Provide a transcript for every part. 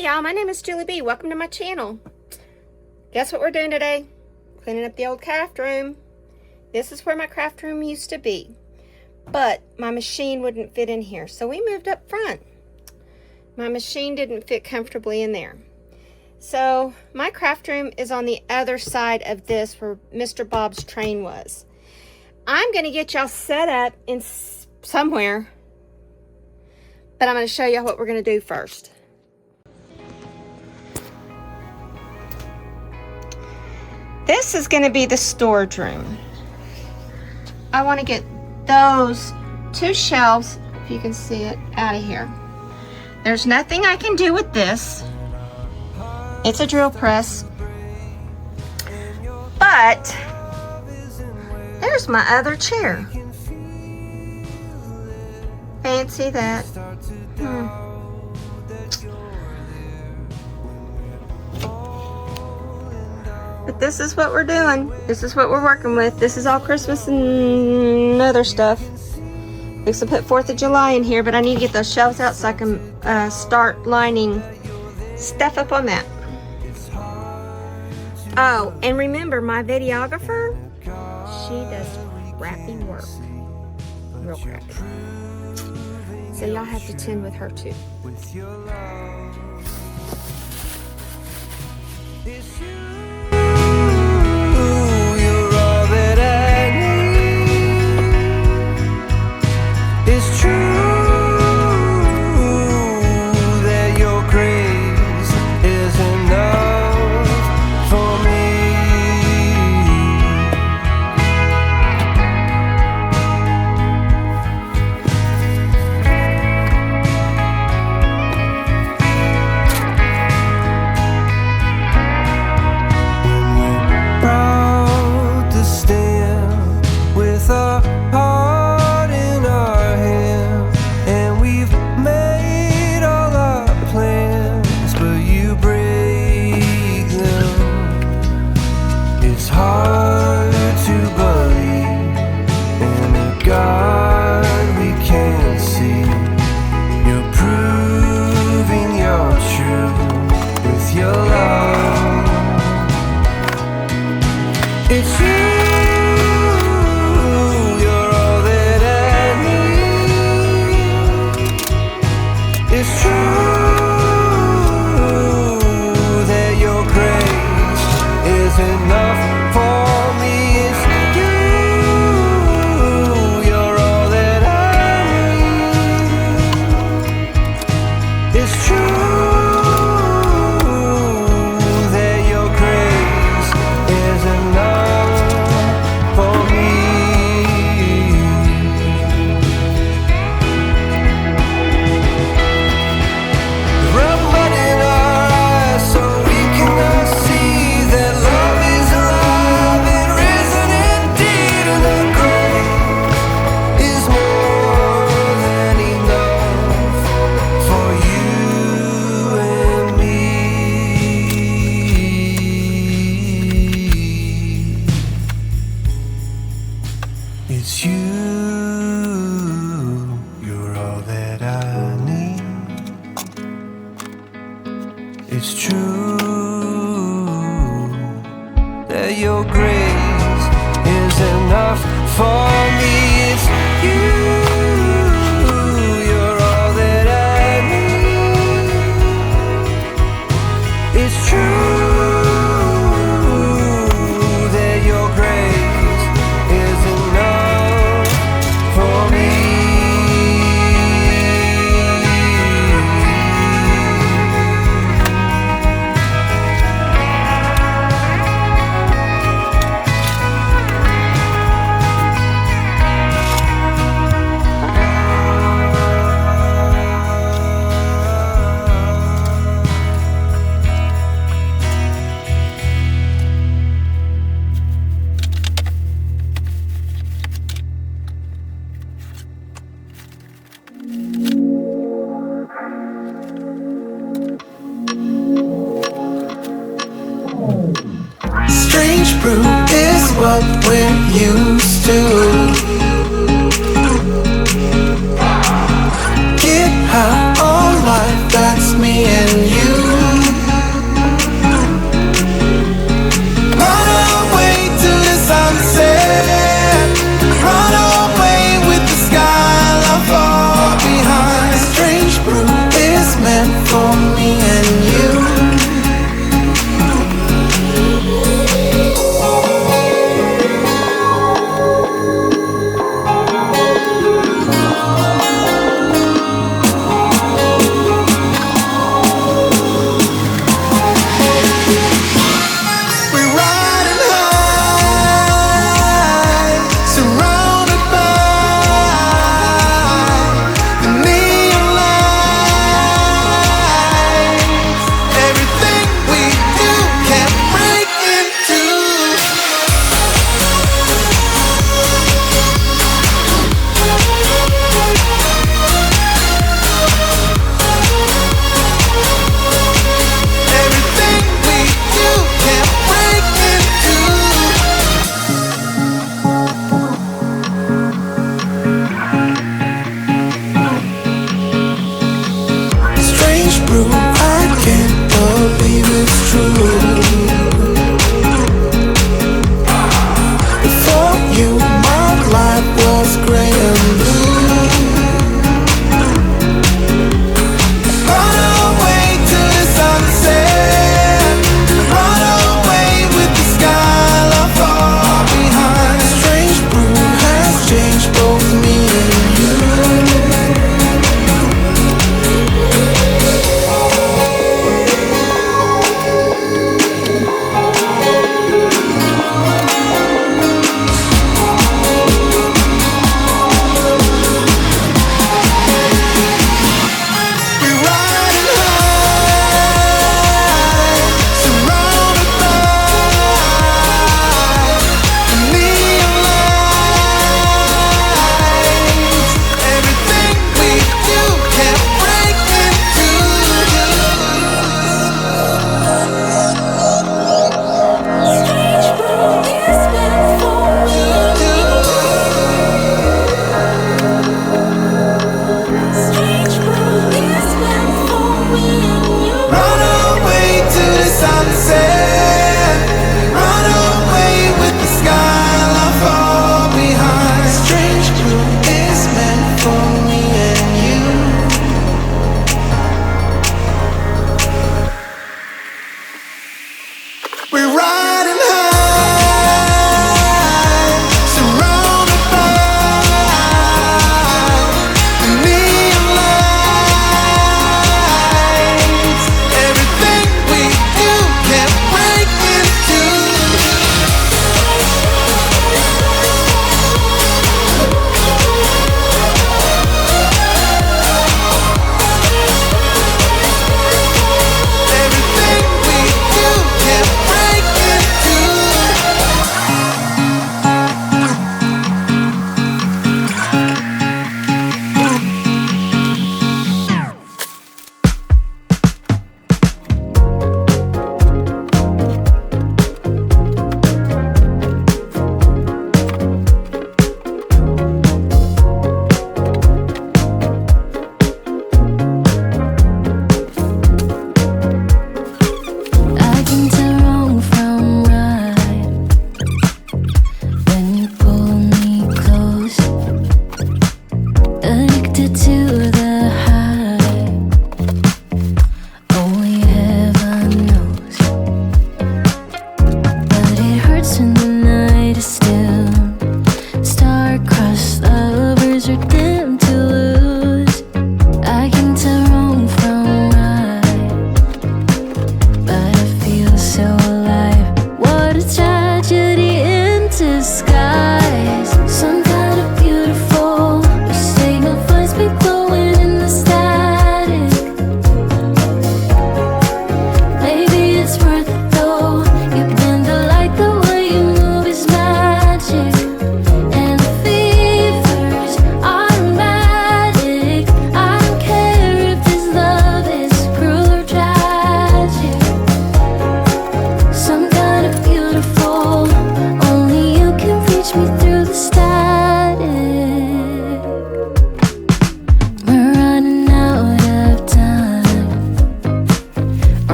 y'all, my name is JulieB. Welcome to my channel. Guess what we're doing today? Cleaning up the old craft room. This is where my craft room used to be, but my machine wouldn't fit in here, so we moved up front. My machine didn't fit comfortably in there. So my craft room is on the other side of this where Mr. Bob's train was. I'm going to get y'all set up in somewhere, but I'm going to show y'all what we're going to do first. This is going to be the storage room. I want to get those two shelves, if you can see it, out of here. There's nothing I can do with this. It's a drill press. But there's my other chair. Fancy that. But this is what we're doing. This is what we're working with. This is all Christmas and other stuff. Fix to put 4th of July in here, but I need to get those shelves out so I can start lining stuff up on that. Oh, and remember, my videographer, she does crappy work. Real crappy. So y'all have to tend with her too. It's you, you're all that I need. It's true that your grace is enough for me. It's you, you're all that I need. It's true. Brew is what we're used to. Get high on life, that's me and you.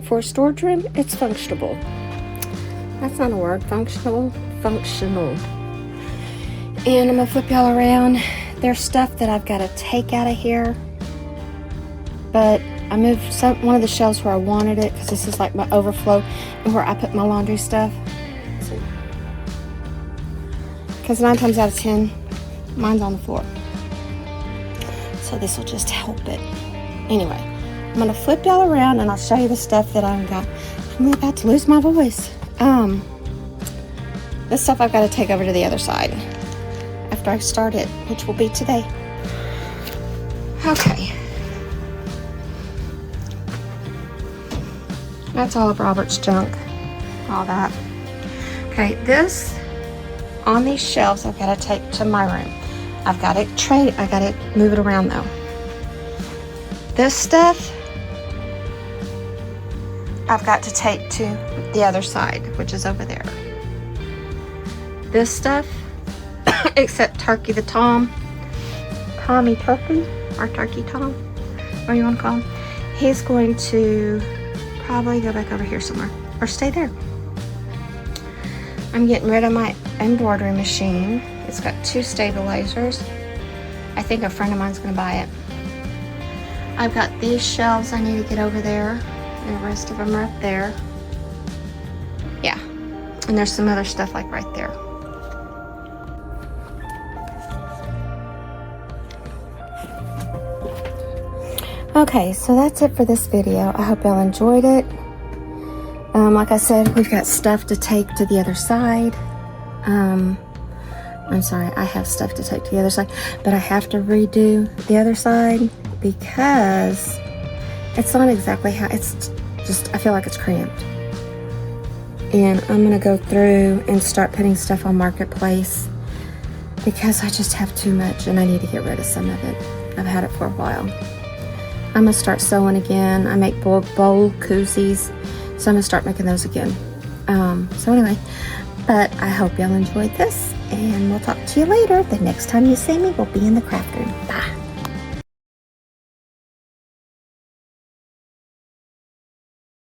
for a storage room, it's functional. That's not a word. Functional. And I'm gonna flip y'all around. There's stuff that I've got to take out of here, but I moved one of the shelves where I wanted it, because this is like my overflow and where I put my laundry stuff. Because 9 times out of 10, mine's on the floor. So this will just help it. Anyway, I'm gonna flip y'all around and I'll show you the stuff that I've got. I'm about to lose my voice. This stuff I've got to take over to the other side after I start it, which will be today. Okay. That's all of Robert's junk. All that. Okay, this on these shelves I've got to take to my room. I've got to move it around though. This stuff I've got to take to the other side, which is over there. This stuff, except Turkey the Tommy Turkey, or Turkey Tom, whatever you want to call him, he's going to probably go back over here somewhere, or stay there. I'm getting rid of my embroidery machine. It's got 2 stabilizers. I think a friend of mine's going to buy it. I've got these shelves I need to get over there, and the rest of them are up there. Yeah, and there's some other stuff like right there. Okay, so that's it for this video. I hope y'all enjoyed it. Like I said, we've got stuff to take to the other side. I'm sorry, I have stuff to take to the other side, but I have to redo the other side because it's not exactly how, it's just, I feel like it's cramped. And I'm gonna go through and start putting stuff on Marketplace because I just have too much and I need to get rid of some of it. I've had it for a while. I'm gonna start sewing again. I make bowl koozies, so I'm gonna start making those again. So anyway, but I hope y'all enjoyed this, and we'll talk to you later. The next time you see me, we'll be in the craft room. Bye.